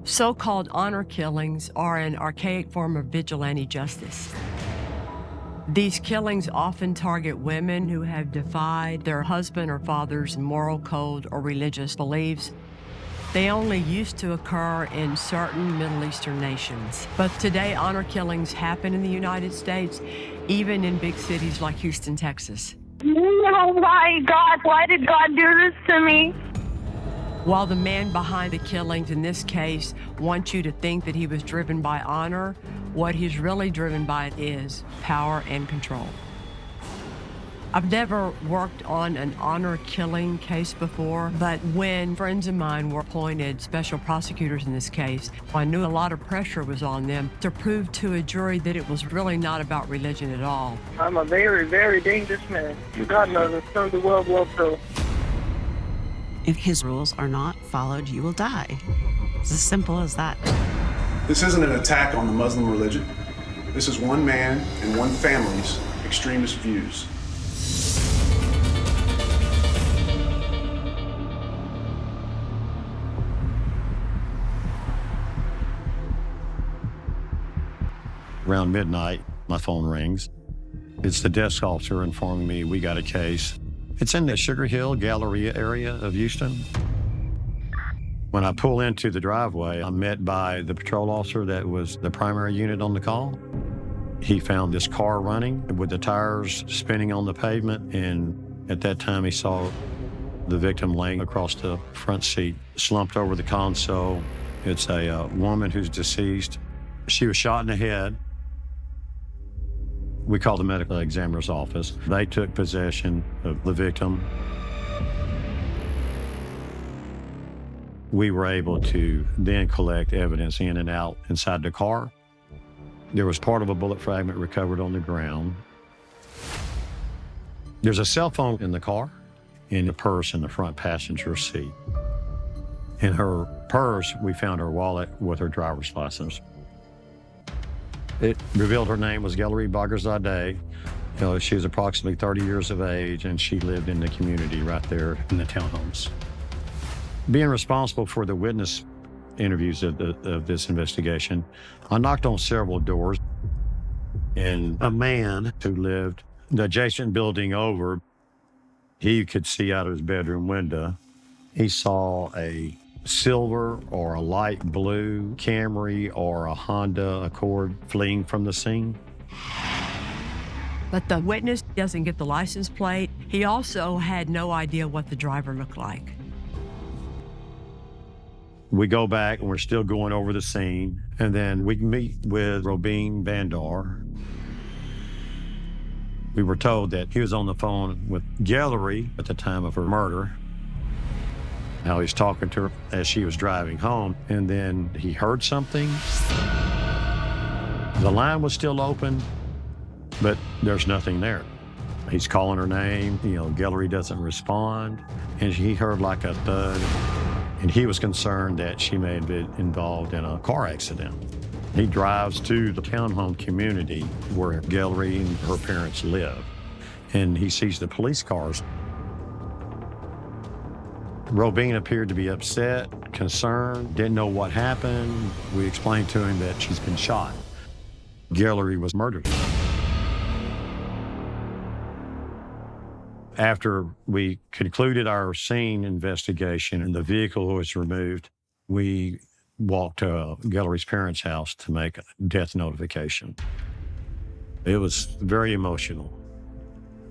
So-called honor killings are an archaic form of vigilante justice. These killings often target women who have defied their husband or father's moral code or religious beliefs. They only used to occur in certain Middle Eastern nations. But today, honor killings happen in the United States, even in big cities like Houston, Texas. Oh my God, why did God do this to me? While the man behind the killings in this case wants you to think that he was driven by honor, what he's really driven by is power and control. I've never worked on an honor killing case before, but when friends of mine were appointed special prosecutors in this case, I knew a lot of pressure was on them to prove to a jury that it was really not about religion at all. I'm a very, very dangerous man. God knows it's from the World War II. If his rules are not followed, you will die. It's as simple as that. This isn't an attack on the Muslim religion. This is one man and one family's extremist views. Around midnight, my phone rings. It's the desk officer informing me we got a case. It's in the Sugar Hill Galleria area of Houston. When I pull into the driveway, I'm met by the patrol officer that was the primary unit on the call. He found this car running with the tires spinning on the pavement, and at that time he saw the victim laying across the front seat, slumped over the console. It's a woman who's deceased. She was shot in the head. We called the medical examiner's office. They took possession of the victim. We were able to then collect evidence in and out inside the car. There was part of a bullet fragment recovered on the ground. There's a cell phone in the car and a purse in the front passenger seat. In her purse, we found her wallet with her driver's license. It revealed her name was Gallery Bagherzadeh. She was approximately 30 years of age, and she lived in the community right there in the townhomes. Being responsible for the witness interviews of this investigation, I knocked on several doors, and a man who lived the adjacent building over, he could see out of his bedroom window. He saw a silver or a light blue Camry or a Honda Accord fleeing from the scene. But the witness doesn't get the license plate. He also had no idea what the driver looked like. We go back and we're still going over the scene, and then we meet with Robin Bandar. We were told that he was on the phone with Gallery at the time of her murder, how he was talking to her as she was driving home, and then he heard something. The line was still open, but there's nothing there. He's calling her name, Gallery doesn't respond, and he heard like a thud, and he was concerned that she may have been involved in a car accident. He drives to the townhome community where Gallery and her parents live, and he sees the police cars. Robin appeared to be upset, concerned, didn't know what happened. We explained to him that she's been shot. Gallery was murdered. After we concluded our scene investigation and the vehicle was removed, we walked to Gallery's parents' house to make a death notification. It was very emotional.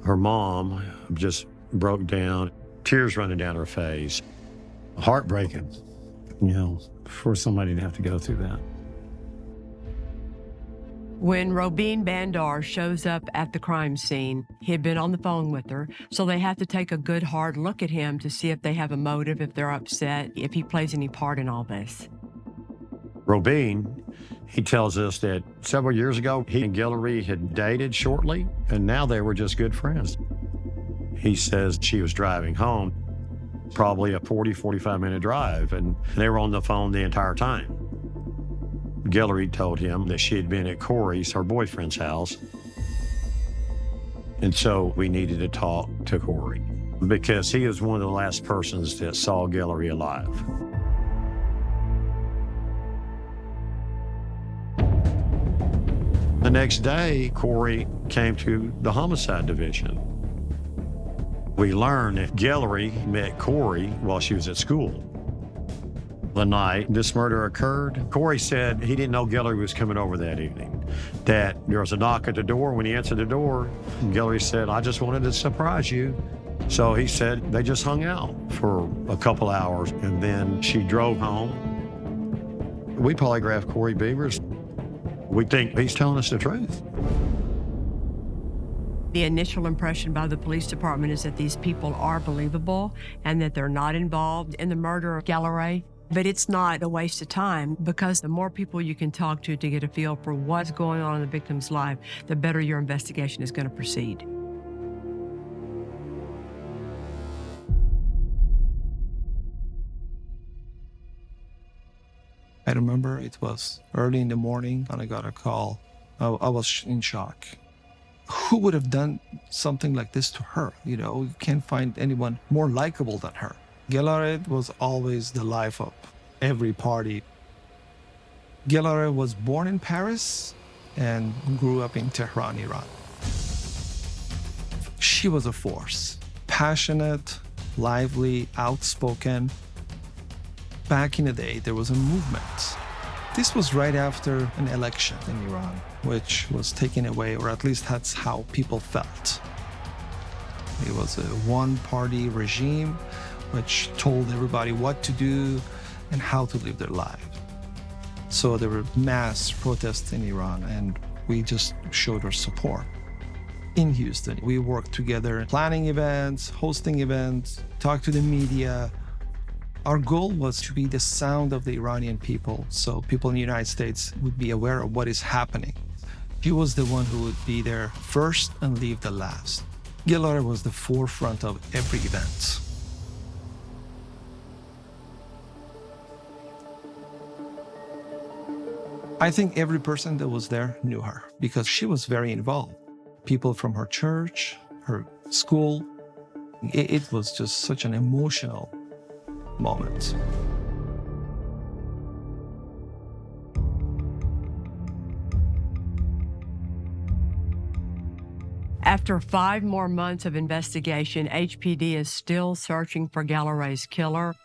Her mom just broke down, tears running down her face. Heartbreaking, for somebody to have to go through that. When Robin Bandar shows up at the crime scene, he had been on the phone with her, so they have to take a good hard look at him to see if they have a motive, if they're upset, if he plays any part in all this. Robin, he tells us that several years ago, he and Gallery had dated shortly, and now they were just good friends. He says she was driving home, probably a 45-minute drive, and they were on the phone the entire time. Gallery told him that she had been at Corey's, her boyfriend's house, and so we needed to talk to Corey because he was one of the last persons that saw Gallery alive. The next day, Corey came to the homicide division. We learned that Guillory met Corey while she was at school. The night this murder occurred, Corey said he didn't know Guillory was coming over that evening, that there was a knock at the door. When he answered the door, Guillory said, "I just wanted to surprise you." So he said they just hung out for a couple hours, and then she drove home. We polygraphed Corey Beavers. We think he's telling us the truth. The initial impression by the police department is that these people are believable and that they're not involved in the murder of Guillory. But it's not a waste of time, because the more people you can talk to get a feel for what's going on in the victim's life, the better your investigation is going to proceed. I remember it was early in the morning and I got a call. I was in shock. Who would have done something like this to her? You can't find anyone more likable than her. Guillory was always the life of every party. Guillory was born in Paris and grew up in Tehran, Iran. She was a force, passionate, lively, outspoken. Back in the day, there was a movement. This was right after an election in Iran, which was taken away, or at least that's how people felt. It was a one-party regime which told everybody what to do and how to live their lives. So there were mass protests in Iran, and we just showed our support. In Houston, we worked together, planning events, hosting events, talked to the media. Our goal was to be the sound of the Iranian people, so people in the United States would be aware of what is happening. He was the one who would be there first and leave the last. Guillory was the forefront of every event. I think every person that was there knew her because she was very involved. People from her church, her school. It was just such an emotional moment. After 5 more months of investigation, HPD is still searching for Guillory's killer.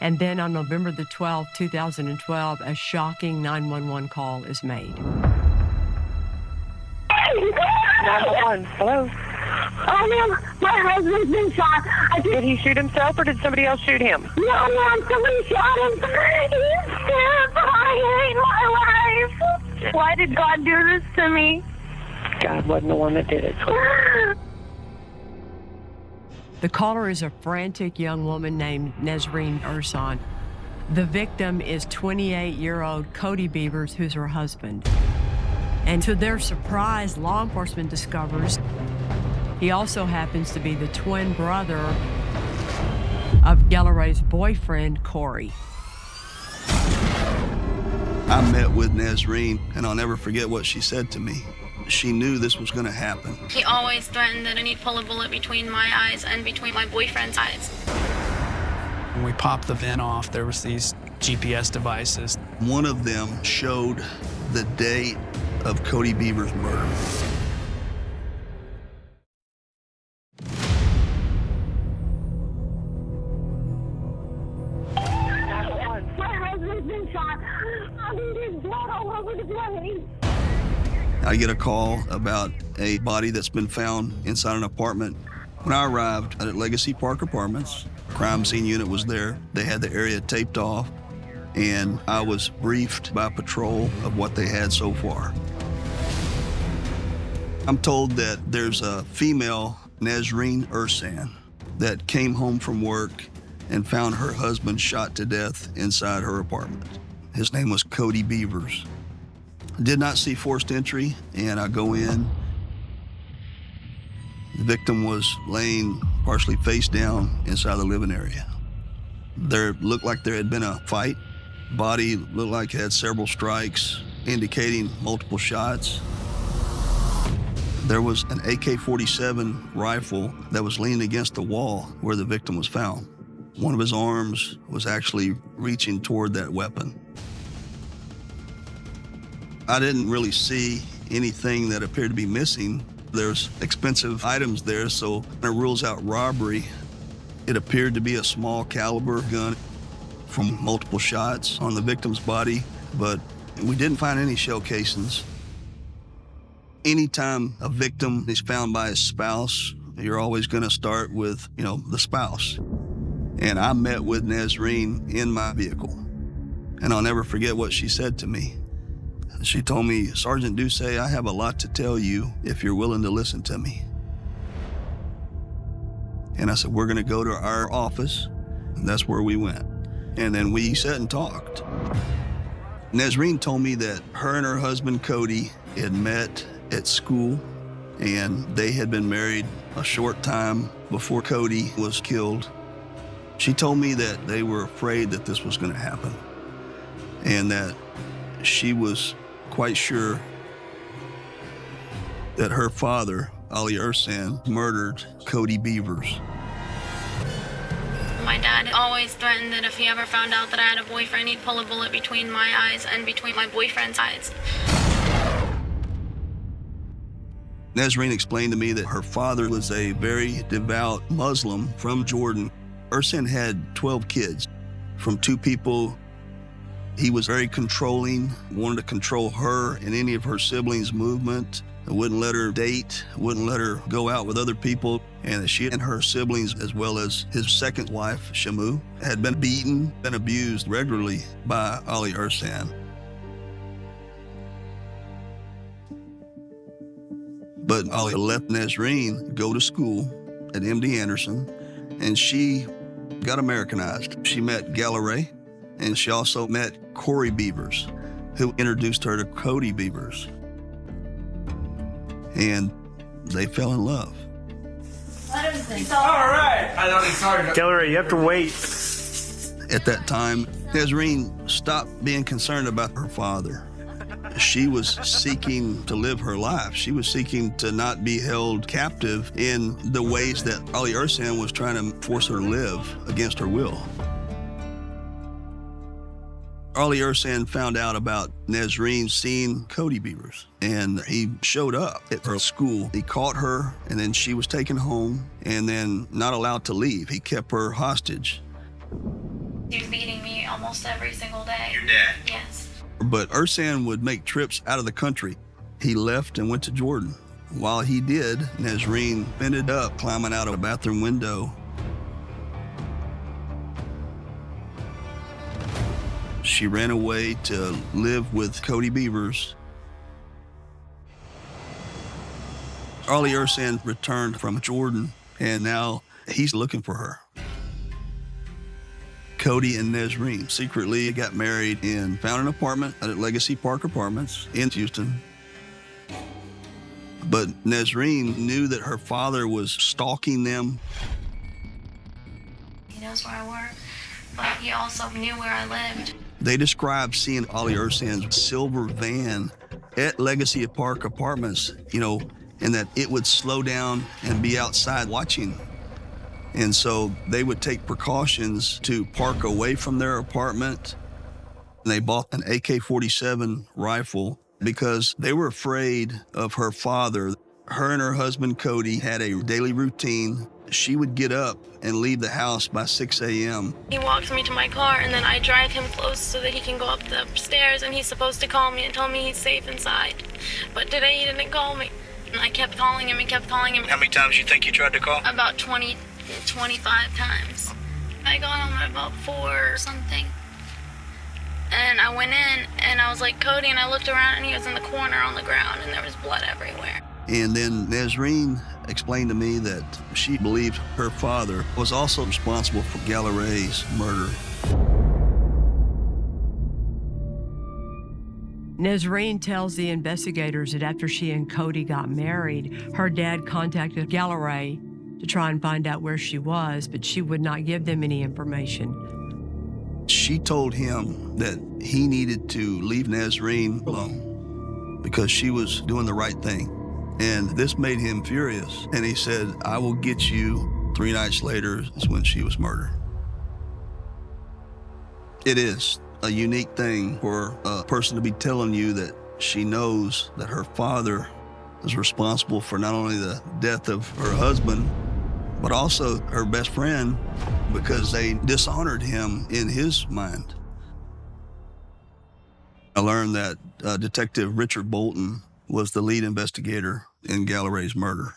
And then on November the 12th, 2012, a shocking 911 call is made. 911. Hello. Oh, ma'am, my husband's been shot. Did he shoot himself or did somebody else shoot him? No, ma'am, somebody shot him. He's terrified. I hate my life. Why did God do this to me? God wasn't the one that did it. The caller is a frantic young woman named Nesreen Ursan. The victim is 28-year-old Cody Beavers, who's her husband. And to their surprise, law enforcement discovers he also happens to be the twin brother of Guillory's boyfriend, Corey. I met with Nesreen, and I'll never forget what she said to me. She knew this was going to happen. He always threatened that he'd pull a bullet between my eyes and between my boyfriend's eyes. When we popped the vent off, there was these GPS devices. One of them showed the date of Cody Beavers' murder. My husband's been shot. There's blood all over the place. I get a call about a body that's been found inside an apartment. When I arrived at Legacy Park Apartments, crime scene unit was there. They had the area taped off, and I was briefed by patrol of what they had so far. I'm told that there's a female, Nesreen Ursan, that came home from work and found her husband shot to death inside her apartment. His name was Cody Beavers. Did not see forced entry, and I go in. The victim was laying partially face down inside the living area. There looked like there had been a fight. Body looked like it had several strikes, indicating multiple shots. There was an AK-47 rifle that was leaning against the wall where the victim was found. One of his arms was actually reaching toward that weapon. I didn't really see anything that appeared to be missing. There's expensive items there, so it rules out robbery. It appeared to be a small caliber gun from multiple shots on the victim's body, but we didn't find any shell casings. Anytime a victim is found by his spouse, you're always gonna start with, the spouse. And I met with Nazreen in my vehicle, and I'll never forget what she said to me. She told me, "Sergeant Duce, I have a lot to tell you if you're willing to listen to me." And I said, "We're gonna go to our office," and that's where we went. And then we sat and talked. Nazreen told me that her and her husband, Cody, had met at school, and they had been married a short time before Cody was killed. She told me that they were afraid that this was gonna happen, and that she was quite sure that her father, Ali Ersan, murdered Cody Beavers. My dad always threatened that if he ever found out that I had a boyfriend, he'd pull a bullet between my eyes and between my boyfriend's eyes. Nazreen explained to me that her father was a very devout Muslim from Jordan. Ersan had 12 kids from 2 people. He was very controlling, wanted to control her and any of her siblings' movement, wouldn't let her date, wouldn't let her go out with other people. And she and her siblings, as well as his second wife, Shamu, had been beaten and abused regularly by Ali Ersan. But Ali let Nazreen go to school at MD Anderson, and she got Americanized. She met Galleray, and she also met Corey Beavers, who introduced her to Cody Beavers. And they fell in love. All right. I know it's hard. Galleray, you have to wait. At that time, Nazreen stopped being concerned about her father. She was seeking to live her life. She was seeking to not be held captive in the ways that Ali Ersan was trying to force her to live against her will. Ali Ersan found out about Nazreen seeing Cody Beavers, and he showed up at her school. He caught her, and then she was taken home and then not allowed to leave. He kept her hostage. He was beating me almost every single day. Your dad? Yes. But Ersan would make trips out of the country. He left and went to Jordan. While he did, Nazreen ended up climbing out of a bathroom window. She ran away to live with Cody Beavers. Ali Ersan returned from Jordan, and now he's looking for her. Cody and Nazreen secretly got married and found an apartment at Legacy Park Apartments in Houston. But Nazreen knew that her father was stalking them. He knows where I work, but he also knew where I lived. They described seeing Ali Ersan's silver van at Legacy Park Apartments, and that it would slow down and be outside watching. And so they would take precautions to park away from their apartment. They bought an AK-47 rifle because they were afraid of her father. Her and her husband, Cody, had a daily routine. She would get up and leave the house by 6 a.m. He walks me to my car, and then I drive him close so that he can go up the stairs, and he's supposed to call me and tell me he's safe inside. But today he didn't call me. And I kept calling him and kept calling him. How many times do you think you tried to call? About 25 times. I got home at about 4 or something. And I went in, and I was like, Cody, and I looked around, and he was in the corner on the ground, and there was blood everywhere. And then Nazreen explained to me that she believed her father was also responsible for Galleray's murder. Nazreen tells the investigators that after she and Cody got married, her dad contacted Galleray to try and find out where she was, but she would not give them any information. She told him that he needed to leave Nazreen alone because she was doing the right thing. And this made him furious. And he said, I will get you. 3 nights later is when she was murdered. It is a unique thing for a person to be telling you that She knows that her father is responsible for not only the death of her husband, but also her best friend, because they dishonored him in his mind. I learned that Detective Richard Bolton was the lead investigator in Gallery's murder.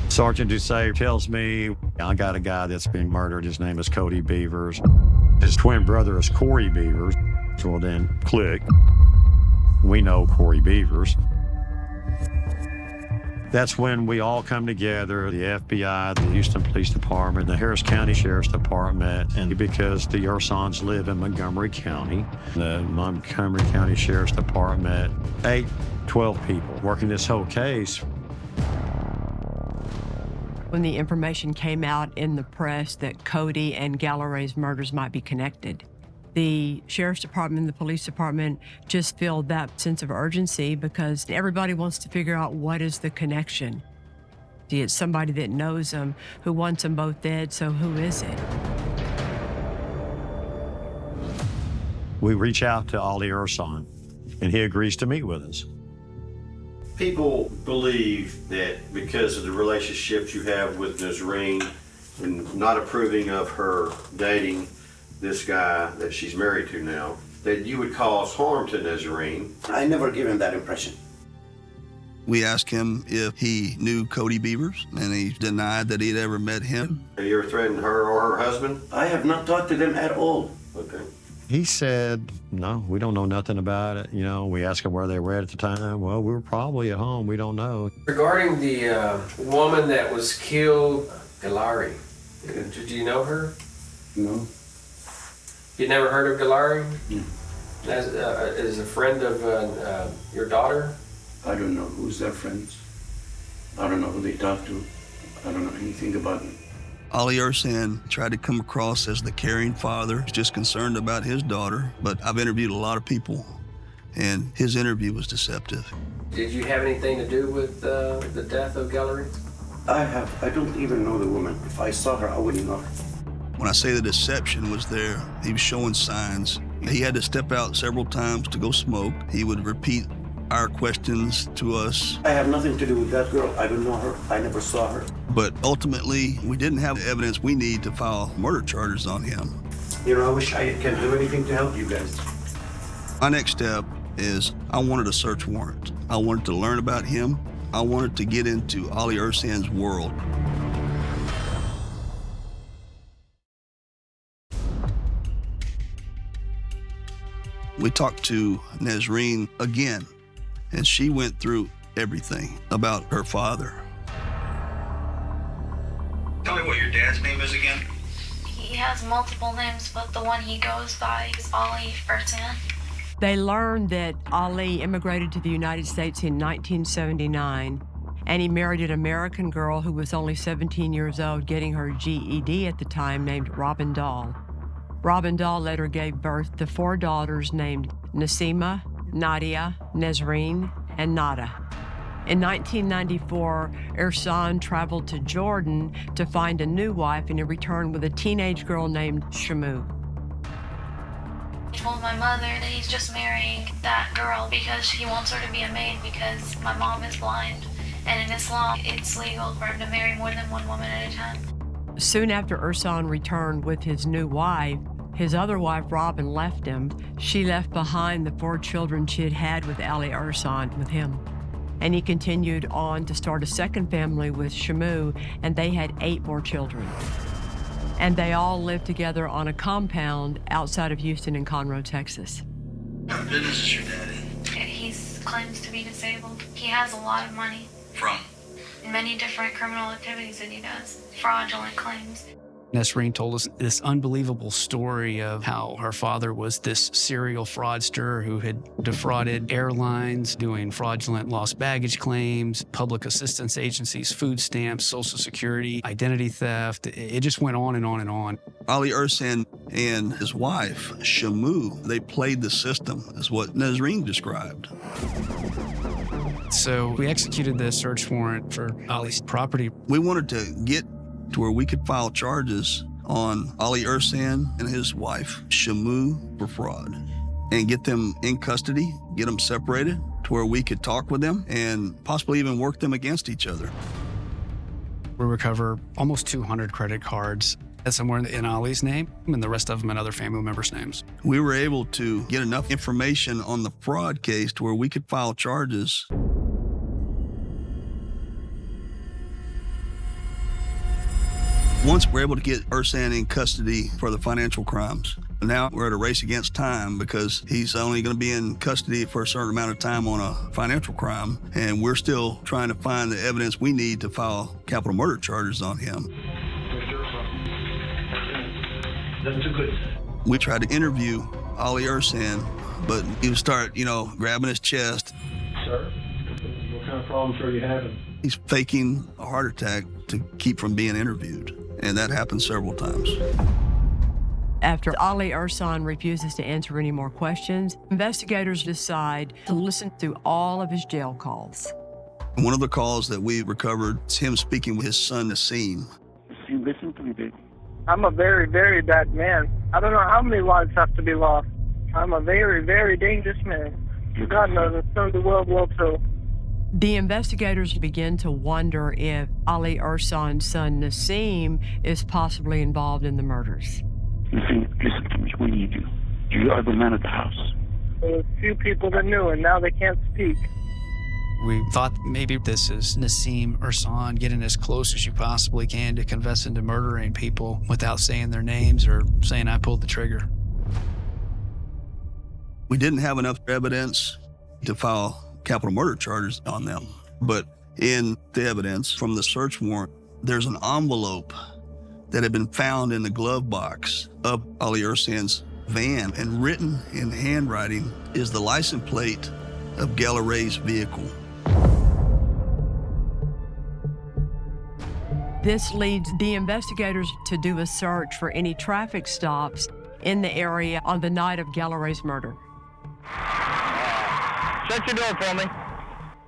Sergeant Doucet tells me, I got a guy that's been murdered. His name is Cody Beavers. His twin brother is Corey Beavers. So then, click. We know Corey Beavers. That's when we all come together, the FBI, the Houston Police Department, the Harris County Sheriff's Department, and because the Ursons live in Montgomery County, the Montgomery County Sheriff's Department, 12 people working this whole case. When the information came out in the press that Cody and Gallery's murders might be connected, the Sheriff's Department and the Police Department just feel that sense of urgency because everybody wants to figure out what is the connection. It's somebody that knows them, who wants them both dead, so who is it? We reach out to Ali Urson, and he agrees to meet with us. People believe that because of the relationship you have with Nazreen and not approving of her dating this guy that she's married to now, that you would cause harm to Nazreen. I never give him that impression. We asked him if he knew Cody Beavers, and he denied that he'd ever met him. Have you ever threatened her or her husband? I have not talked to them at all. Okay. He said, no, we don't know nothing about it. You know, we asked him where they were at the time. Well, we were probably at home. We don't know. Regarding the woman that was killed, Galari, did you know her? No. You never heard of Galari? No. As a friend of your daughter? I don't know who's their friends. I don't know who they talk to. I don't know anything about them. Ali Ursan tried to come across as the caring father, just concerned about his daughter, but I've interviewed a lot of people, and his interview was deceptive. Did you have anything to do with the death of Gallery? I don't even know the woman. If I saw her, I wouldn't know her. When I say the deception was there, he was showing signs. He had to step out several times to go smoke. He would repeat our questions to us. I have nothing to do with that girl. I don't know her. I never saw her. But ultimately, we didn't have the evidence we need to file murder charges on him. You know, I wish I can do anything to help you guys. My next step is I wanted a search warrant. I wanted to learn about him. I wanted to get into Ali Ursan's world. We talked to Nazreen again, and she went through everything about her father. Tell me what your dad's name is again. He has multiple names, but the one he goes by is Ali Ursan. They learned that Ali immigrated to the United States in 1979, and he married an American girl who was only 17 years old, getting her GED at the time, named Robin Dahl. Robin Dahl later gave birth to 4 daughters named Nasima, Nadia, Nazreen, and Nada. In 1994, Ursan traveled to Jordan to find a new wife, and he returned with a teenage girl named Shamu. He told my mother that he's just marrying that girl because he wants her to be a maid because my mom is blind. And in Islam, it's legal for him to marry more than one woman at a time. Soon after Ursan returned with his new wife, his other wife, Robin, left him. She left behind the 4 children she had had with Ali Ursan with him. And he continued on to start a second family with Shamu, and they had 8 more children. And they all lived together on a compound outside of Houston in Conroe, Texas. What business is your dad in? He claims to be disabled. He has a lot of money. From? Many different criminal activities that he does. Fraudulent claims. Nazreen told us this unbelievable story of how her father was this serial fraudster who had defrauded airlines, doing fraudulent lost baggage claims, public assistance agencies, food stamps, Social Security, identity theft. It just went on and on and on. Ali Ursan and his wife, Shamu, they played the system, is what Nazreen described. So we executed the search warrant for Ali's property. We wanted to get to where we could file charges on Ali Ursan and his wife, Shamu, for fraud, and get them in custody, get them separated to to where we could talk with them and possibly even work them against each other. We recover almost 200 credit cards, somewhere in Ali's name, and the rest of them in other family members' names. We were able to get enough information on the fraud case to where we could file charges. Once we're able to get Ersan in custody for the financial crimes, now we're at a race against time because he's only going to be in custody for a certain amount of time on a financial crime, and we're still trying to find the evidence we need to file capital murder charges on him. We tried to interview Ali Ersan, but he would start, grabbing his chest. Sir, what kind of problems are you having? He's faking a heart attack to keep from being interviewed, and that happened several times. After Ali Ersan refuses to answer any more questions, investigators decide to listen to all of his jail calls. One of the calls that we recovered is him speaking with his son, Nassim. You listen to me, baby. I'm a very, very bad man. I don't know how many lives have to be lost. I'm a very, very dangerous man. God knows it's going to World War II. The investigators begin to wonder if Ali Ersan's son, Nassim, is possibly involved in the murders. Listen to me. We need you. You are the man of the house. There were a few people that knew, and now they can't speak. We thought maybe this is Nassim Ersan getting as close as you possibly can to confessing to murdering people without saying their names or saying I pulled the trigger. We didn't have enough evidence to file capital murder charges on them, but in the evidence from the search warrant, there's an envelope that had been found in the glove box of Ali Ersan's van, and written in handwriting is the license plate of Gallaray's vehicle. This leads the investigators to do a search for any traffic stops in the area on the night of Gallaray's murder. Shut your door for me.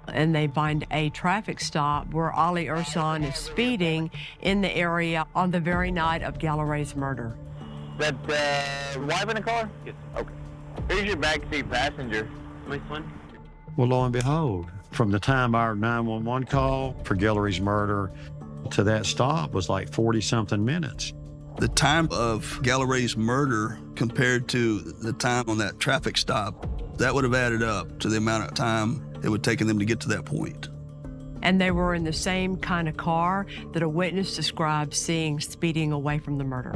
And they find a traffic stop where Ali Ersan is speeding in the area on the very night of Gallaray's murder. That wife in the car? Yes. Okay. Here's your backseat passenger. Which one? Well, lo and behold, from the time our 911 call for Gallaray's murder to that stop was like 40-something minutes. The time of Gallaray's murder compared to the time on that traffic stop, that would have added up to the amount of time it would have taken them to get to that point. And they were in the same kind of car that a witness described seeing speeding away from the murder.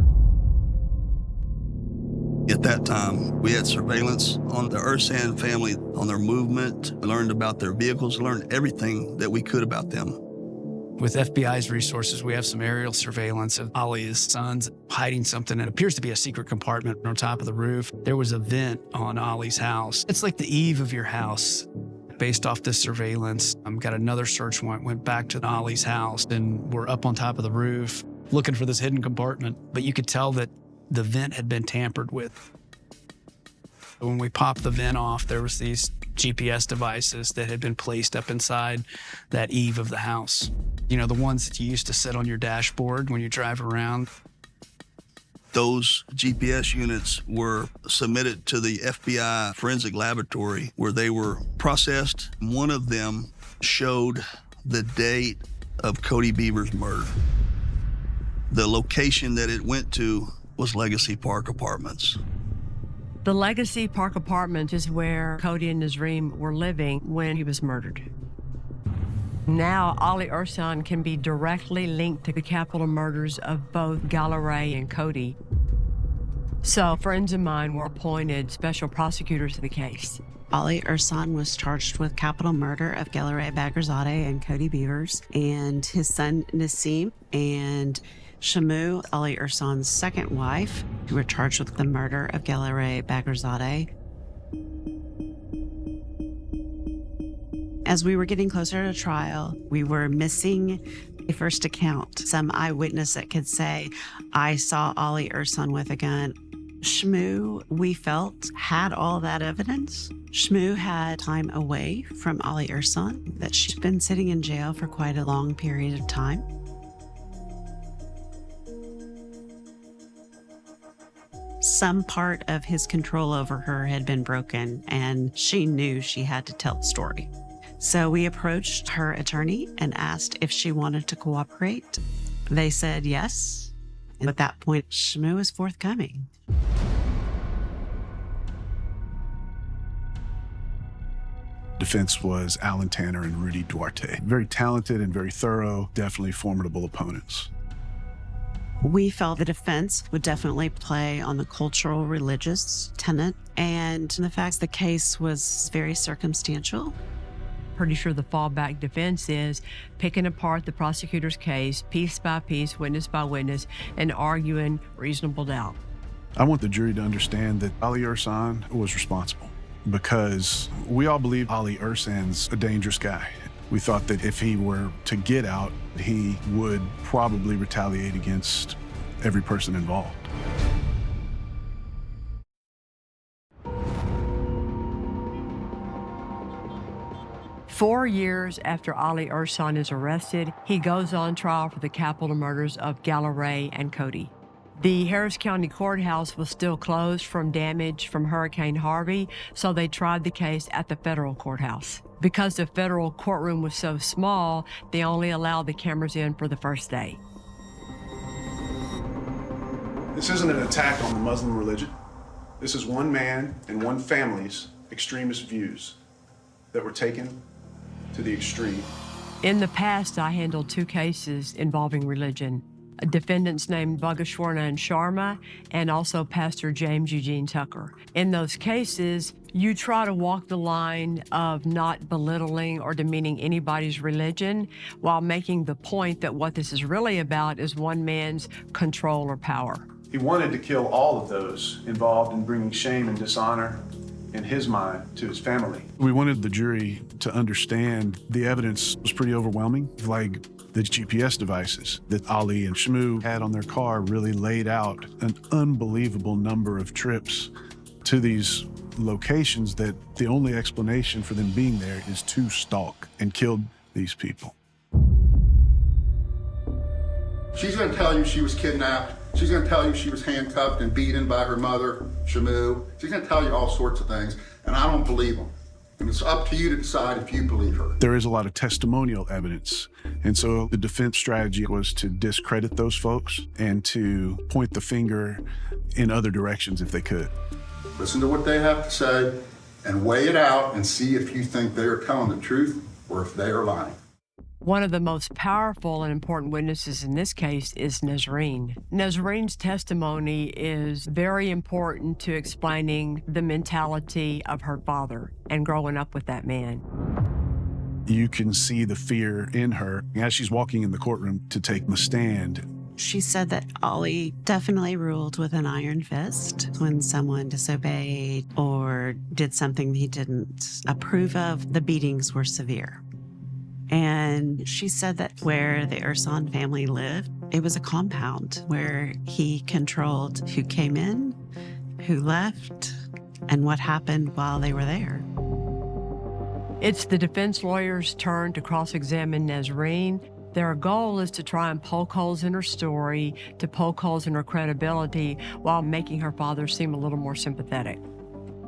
At that time, we had surveillance on the Ersan family, on their movement. We learned about their vehicles, learned everything that we could about them. With FBI's resources, we have some aerial surveillance of Ali's sons hiding something that appears to be a secret compartment on top of the roof. There was a vent on Ali's house. It's like the eve of your house. Based off this surveillance, got another search warrant, went back to Ali's house, and we're up on top of the roof looking for this hidden compartment. But you could tell that the vent had been tampered with. When we popped the vent off, there was these GPS devices that had been placed up inside that eave of the house. The ones that you used to sit on your dashboard when you drive around. Those GPS units were submitted to the FBI forensic laboratory where they were processed. One of them showed the date of Cody Beaver's murder. The location that it went to was Legacy Park Apartments. The Legacy Park Apartment is where Cody and Nazreem were living when he was murdered. Now, Ali Ersan can be directly linked to the capital murders of both Gallaray and Cody. So, friends of mine were appointed special prosecutors of the case. Ali Ersan was charged with capital murder of Gallaray Bagherzadeh and Cody Beavers, and his son Nassim and Shamu, Ali Ersan's second wife, who were charged with the murder of Gallaray Bagherzadeh. As we were getting closer to trial, we were missing a first account, some eyewitness that could say, I saw Ali Ersan with a gun. Shamu, we felt, had all that evidence. Shamu had time away from Ali Ersan, that she'd been sitting in jail for quite a long period of time. Some part of his control over her had been broken, and she knew she had to tell the story. So we approached her attorney and asked if she wanted to cooperate. They said yes. And at that point, Shmoo was forthcoming. Defense was Alan Tanner and Rudy Duarte. Very talented and very thorough, definitely formidable opponents. We felt the defense would definitely play on the cultural religious tenet, and the fact the case was very circumstantial. Pretty sure the fallback defense is picking apart the prosecutor's case piece by piece, witness by witness, and arguing reasonable doubt. I want the jury to understand that Ali Ersan was responsible because we all believe Ali Ersan's a dangerous guy. We thought that if he were to get out, he would probably retaliate against every person involved. Four years after Ali Ersan is arrested, he goes on trial for the capital murders of Galleray and Cody. The Harris County Courthouse was still closed from damage from Hurricane Harvey, so they tried the case at the federal courthouse. Because the federal courtroom was so small, they only allowed the cameras in for the first day. This isn't an attack on the Muslim religion. This is one man and one family's extremist views that were taken to the extreme. In the past, I handled 2 cases involving religion. Defendants named Bhagashwarna and Sharma, and also Pastor James Eugene Tucker. In those cases, you try to walk the line of not belittling or demeaning anybody's religion while making the point that what this is really about is one man's control or power. He wanted to kill all of those involved in bringing shame and dishonor in his mind to his family. We wanted the jury to understand the evidence was pretty overwhelming, like the GPS devices that Ali and Shmoo had on their car really laid out an unbelievable number of trips to these locations that the only explanation for them being there is to stalk and kill these people. She's going to tell you she was kidnapped. She's going to tell you she was handcuffed and beaten by her mother, Shmoo. She's going to tell you all sorts of things, and I don't believe them. And it's up to you to decide if you believe her. There is a lot of testimonial evidence. And so the defense strategy was to discredit those folks and to point the finger in other directions if they could. Listen to what they have to say and weigh it out and see if you think they are telling the truth or if they are lying. One of the most powerful and important witnesses in this case is Nazreen. Nazreen's testimony is very important to explaining the mentality of her father and growing up with that man. You can see the fear in her as she's walking in the courtroom to take the stand. She said that Ali definitely ruled with an iron fist when someone disobeyed or did something he didn't approve of. The beatings were severe. And she said that where the Ersan family lived, it was a compound where he controlled who came in, who left, and what happened while they were there. It's the defense lawyer's turn to cross-examine Nazreen. Their goal is to try and poke holes in her story, to poke holes in her credibility, while making her father seem a little more sympathetic.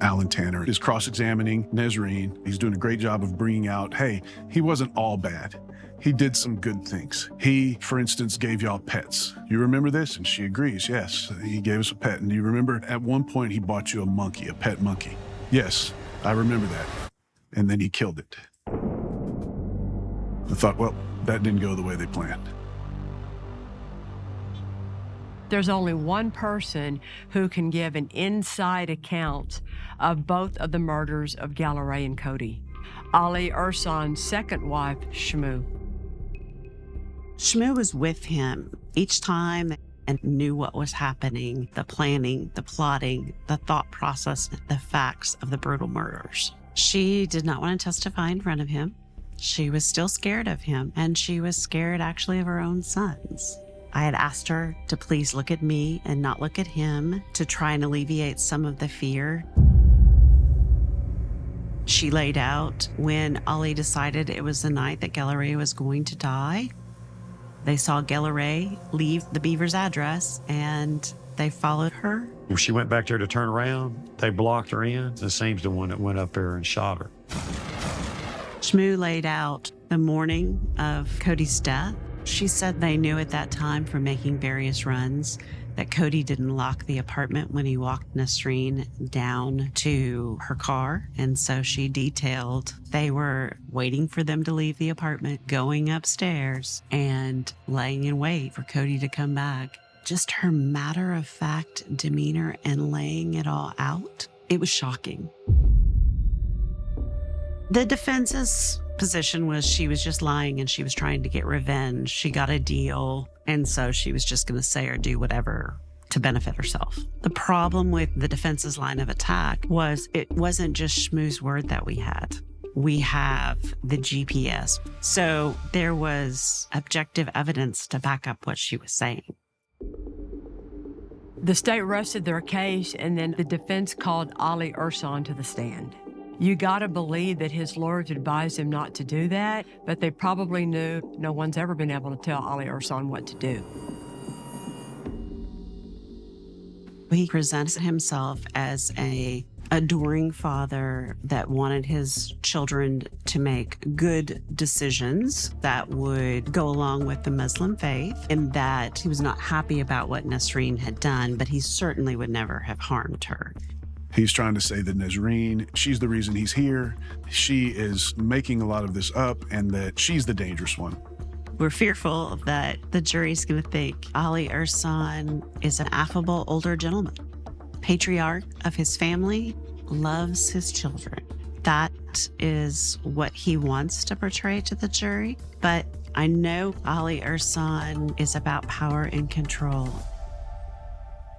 Alan Tanner is cross-examining Nazreen. He's doing a great job of bringing out, hey, he wasn't all bad. He did some good things. He, for instance, gave y'all pets. You remember this? And she agrees, yes, he gave us a pet. And you remember at one point he bought you a monkey, a pet monkey. Yes, I remember that. And then he killed it. I thought, well, that didn't go the way they planned. There's only one person who can give an inside account of both of the murders of Galleray and Cody. Ali Ersan's second wife, Shmoo. Shmoo was with him each time and knew what was happening, the planning, the plotting, the thought process, the facts of the brutal murders. She did not want to testify in front of him. She was still scared of him, and she was scared actually of her own sons. I had asked her to please look at me and not look at him to try and alleviate some of the fear. She laid out when Ali decided it was the night that Galleray was going to die. They saw Galleray leave the Beaver's address, and they followed her. When she went back there to turn around, they blocked her in. The same's the one that went up there and shot her. Shmoo laid out the morning of Cody's death. She said they knew at that time from making various runs that Cody didn't lock the apartment when he walked Nasreen down to her car. And so she detailed they were waiting for them to leave the apartment, going upstairs and laying in wait for Cody to come back. Just her matter-of-fact demeanor and laying it all out, it was shocking. The defense's position was she was just lying and she was trying to get revenge. She got a deal, and so she was just going to say or do whatever to benefit herself. The problem with the defense's line of attack was it wasn't just Shmoo's word that we had. We have the GPS. So there was objective evidence to back up what she was saying. The state rested their case, and then the defense called Ali Ersan to the stand. You gotta believe that his lawyers advised him not to do that, but they probably knew no one's ever been able to tell Ali Ersan what to do. He presents himself as an adoring father that wanted his children to make good decisions that would go along with the Muslim faith, and that he was not happy about what Nasreen had done, but he certainly would never have harmed her. He's trying to say that Nasreen, she's the reason he's here. She is making a lot of this up, and that she's the dangerous one. We're fearful that the jury's going to think Ali Ersan is an affable older gentleman, patriarch of his family, loves his children. That is what he wants to portray to the jury. But I know Ali Ersan is about power and control.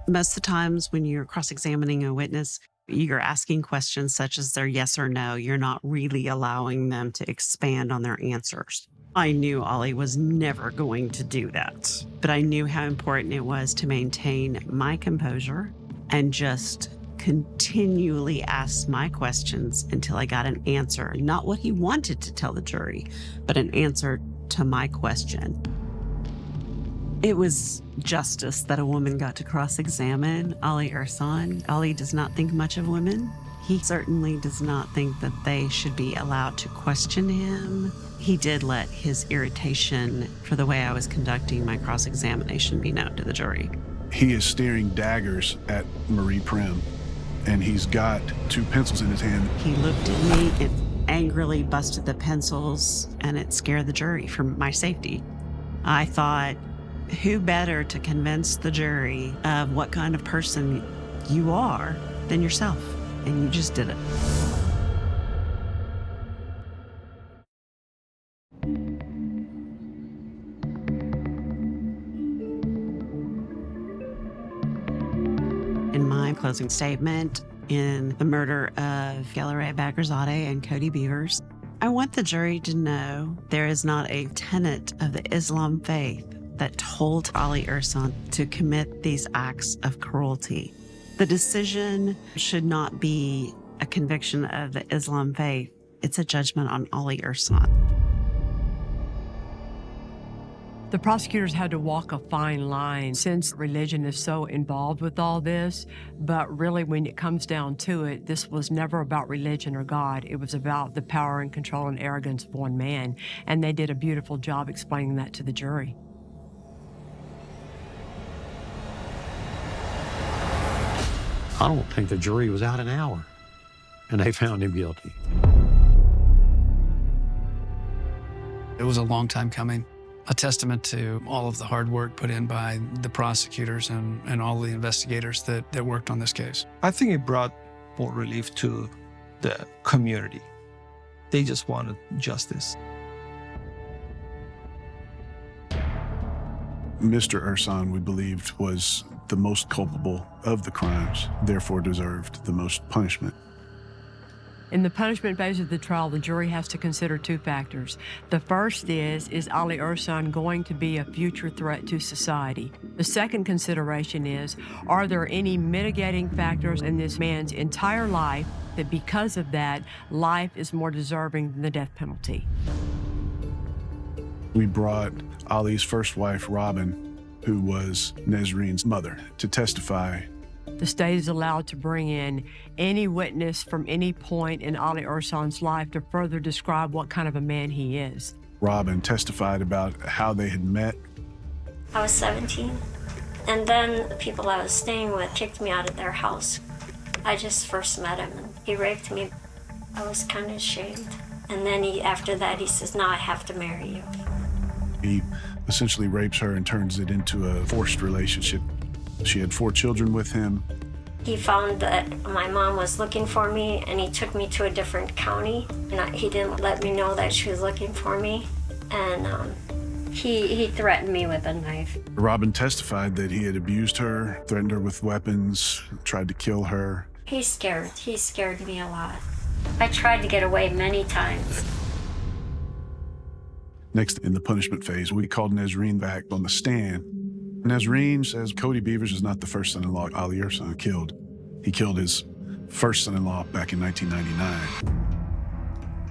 Most of the times when you're cross-examining a witness, you're asking questions such as their yes or no. You're not really allowing them to expand on their answers. I knew Ali was never going to do that, but I knew how important it was to maintain my composure and just continually ask my questions until I got an answer, not what he wanted to tell the jury, but an answer to my question. It was justice that a woman got to cross-examine Ali Ersan. Ali does not think much of women. He certainly does not think that they should be allowed to question him. He did let his irritation for the way I was conducting my cross-examination be known to the jury. He is staring daggers at Marie Prim, and he's got 2 pencils in his hand. He looked at me and angrily busted the pencils, and it scared the jury for my safety. I thought, who better to convince the jury of what kind of person you are than yourself? And you just did it. In my closing statement, in the murder of Galere Bagherzadeh and Cody Beavers, I want the jury to know there is not a tenet of the Islam faith that told Ali Ersan to commit these acts of cruelty. The decision should not be a conviction of the Islam faith. It's a judgment on Ali Ersan. The prosecutors had to walk a fine line since religion is so involved with all this, but really when it comes down to it, this was never about religion or God. It was about the power and control and arrogance of one man, and they did a beautiful job explaining that to the jury. I don't think the jury was out an hour, and they found him guilty. It was a long time coming, a testament to all of the hard work put in by the prosecutors and all the investigators that worked on this case. I think it brought more relief to the community. They just wanted justice. Mr. Ersan, we believed, was the most culpable of the crimes, therefore deserved the most punishment. In the punishment phase of the trial, the jury has to consider 2 factors. The first is Ali Ersan going to be a future threat to society? The second consideration is, are there any mitigating factors in this man's entire life that because of that, life is more deserving than the death penalty? We brought Ali's first wife, Robin, who was Nesreen's mother, to testify. The state is allowed to bring in any witness from any point in Ali Ersan's life to further describe what kind of a man he is. Robin testified about how they had met. I was 17, and then the people I was staying with kicked me out of their house. I just first met him, and he raped me. I was kind of ashamed. And then after that, he says, "Now I have to marry you." He essentially rapes her and turns it into a forced relationship. She had 4 children with him. He found that my mom was looking for me, and he took me to a different county. And he didn't let me know that she was looking for me. And he threatened me with a knife. Robin testified that he had abused her, threatened her with weapons, tried to kill her. He scared me a lot. I tried to get away many times. Next, in the punishment phase, we called Nesreen back on the stand. Nesreen says Cody Beavers is not the first son-in-law Ali Ersan killed. He killed his first son-in-law back in 1999.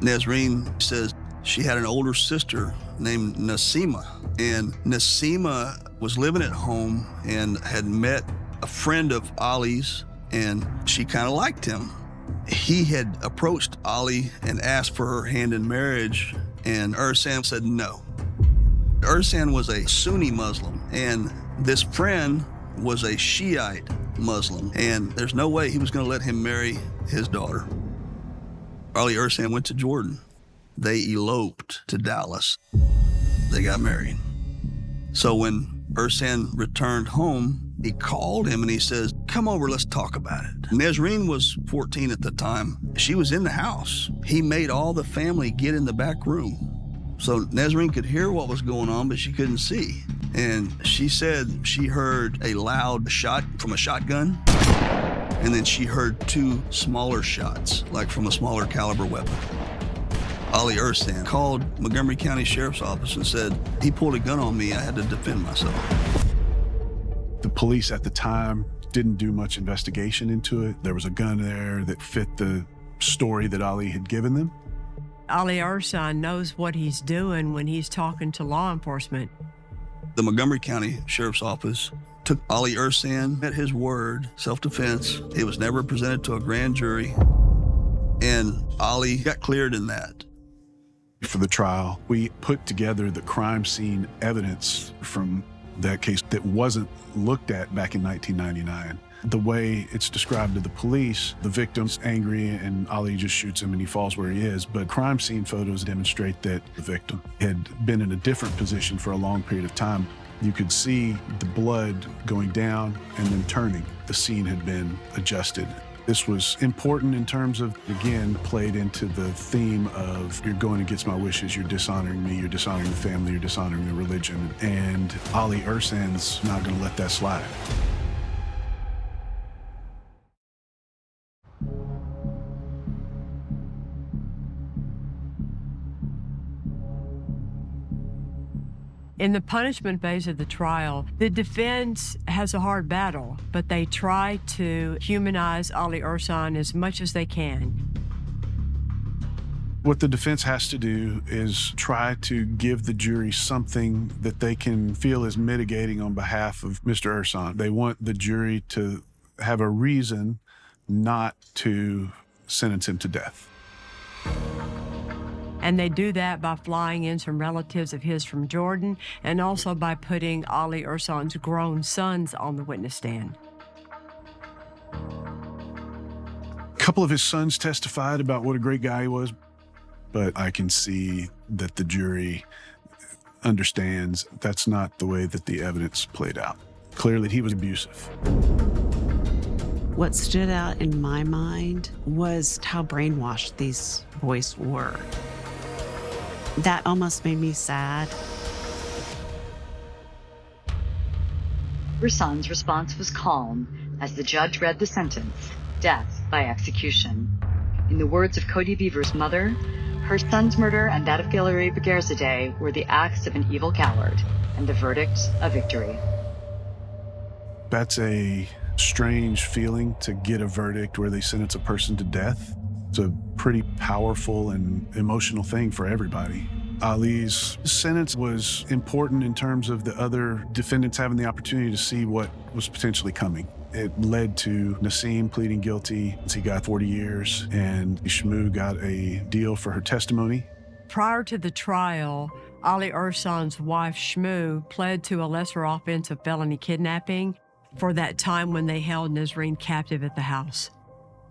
Nesreen says she had an older sister named Nasima, and Nasima was living at home and had met a friend of Ali's, and she kind of liked him. He had approached Ali and asked for her hand in marriage, and Ersan said no. Ersan was a Sunni Muslim, and this friend was a Shiite Muslim, and there's no way he was going to let him marry his daughter. Ali Ersan went to Jordan. They eloped to Dallas. They got married. So when Ersan returned home, he called him and he says, "Come over, let's talk about it." Nesreen was 14 at the time. She was in the house. He made all the family get in the back room. So Nesreen could hear what was going on, but she couldn't see. And she said she heard a loud shot from a shotgun, and then she heard 2 smaller shots, like from a smaller caliber weapon. Ali Ersan called Montgomery County Sheriff's Office and said, "He pulled a gun on me, I had to defend myself." The police at the time didn't do much investigation into it. There was a gun there that fit the story that Ali had given them. Ali Ersan knows what he's doing when he's talking to law enforcement. The Montgomery County Sheriff's Office took Ali Ersan at his word, self-defense. It was never presented to a grand jury, and Ali got cleared in that. For the trial, we put together the crime scene evidence from that case that wasn't looked at back in 1999. The way it's described to the police, the victim's angry and Ali just shoots him and he falls where he is. But crime scene photos demonstrate that the victim had been in a different position for a long period of time. You could see the blood going down and then turning. The scene had been adjusted. This was important in terms of, again, played into the theme of you're going against my wishes, you're dishonoring me, you're dishonoring the family, you're dishonoring the religion. And Ali Ersan's not going to let that slide. In the punishment phase of the trial, the defense has a hard battle, but they try to humanize Ali Ersan as much as they can. What the defense has to do is try to give the jury something that they can feel is mitigating on behalf of Mr. Ersan. They want the jury to have a reason not to sentence him to death. And they do that by flying in some relatives of his from Jordan and also by putting Ali Ersan's grown sons on the witness stand. A couple of his sons testified about what a great guy he was, but I can see that the jury understands that's not the way that the evidence played out. Clearly, he was abusive. What stood out in my mind was how brainwashed these boys were. That almost made me sad. Ersan's response was calm as the judge read the sentence, death by execution. In the words of Cody Beavers' mother, her son's murder and that of Guillory Begarzadeh were the acts of an evil coward and the verdict a victory. That's a strange feeling to get a verdict where they sentence a person to death. It's a pretty powerful and emotional thing for everybody. Ali's sentence was important in terms of the other defendants having the opportunity to see what was potentially coming. It led to Nassim pleading guilty. He got 40 years, and Shmoo got a deal for her testimony. Prior to the trial, Ali Ersan's wife, Shmoo, pled to a lesser offense of felony kidnapping for that time when they held Nazreen captive at the house.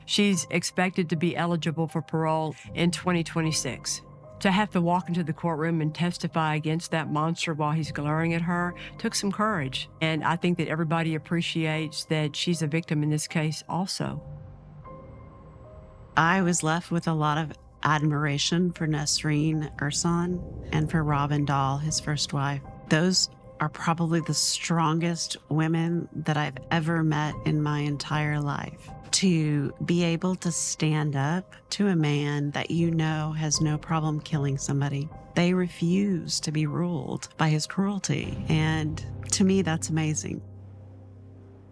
She's expected to be eligible for parole in 2026. To have to walk into the courtroom and testify against that monster while he's glaring at her took some courage. And I think that everybody appreciates that she's a victim in this case also. I was left with a lot of admiration for Nasreen Ersan and for Robin Dahl, his first wife. Those are probably the strongest women that I've ever met in my entire life. To be able to stand up to a man that you know has no problem killing somebody. They refuse to be ruled by his cruelty. And to me, that's amazing.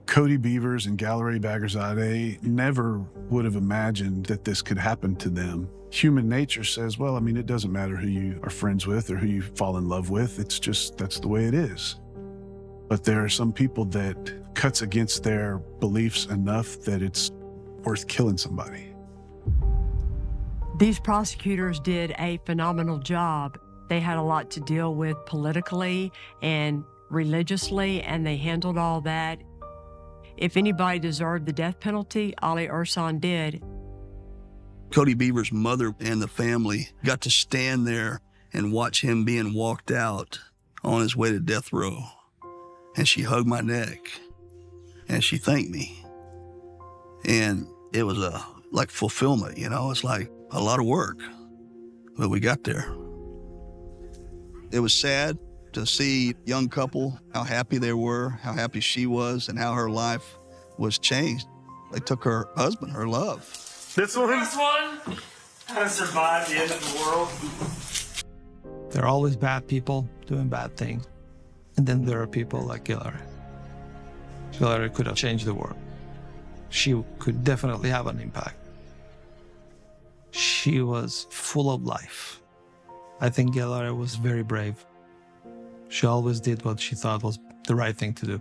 Cody Beavers and Gallery Bagherzadeh never would have imagined that this could happen to them. Human nature says, well, I mean, it doesn't matter who you are friends with or who you fall in love with. It's just, that's the way it is. But there are some people that cuts against their beliefs enough that it's worth killing somebody. These prosecutors did a phenomenal job. They had a lot to deal with politically and religiously, and they handled all that. If anybody deserved the death penalty, Ali Ersan did. Cody Beaver's mother and the family got to stand there and watch him being walked out on his way to death row. And she hugged my neck and she thanked me. And it was like fulfillment, you know, it's like a lot of work, but we got there. It was sad to see a young couple, how happy they were, how happy she was, and how her life was changed. They took her husband, her love. This one? How to survive the end of the world. There are always bad people doing bad things. And then there are people like Hillary. Hillary could have changed the world. She could definitely have an impact. She was full of life. I think Hillary was very brave. She always did what she thought was the right thing to do.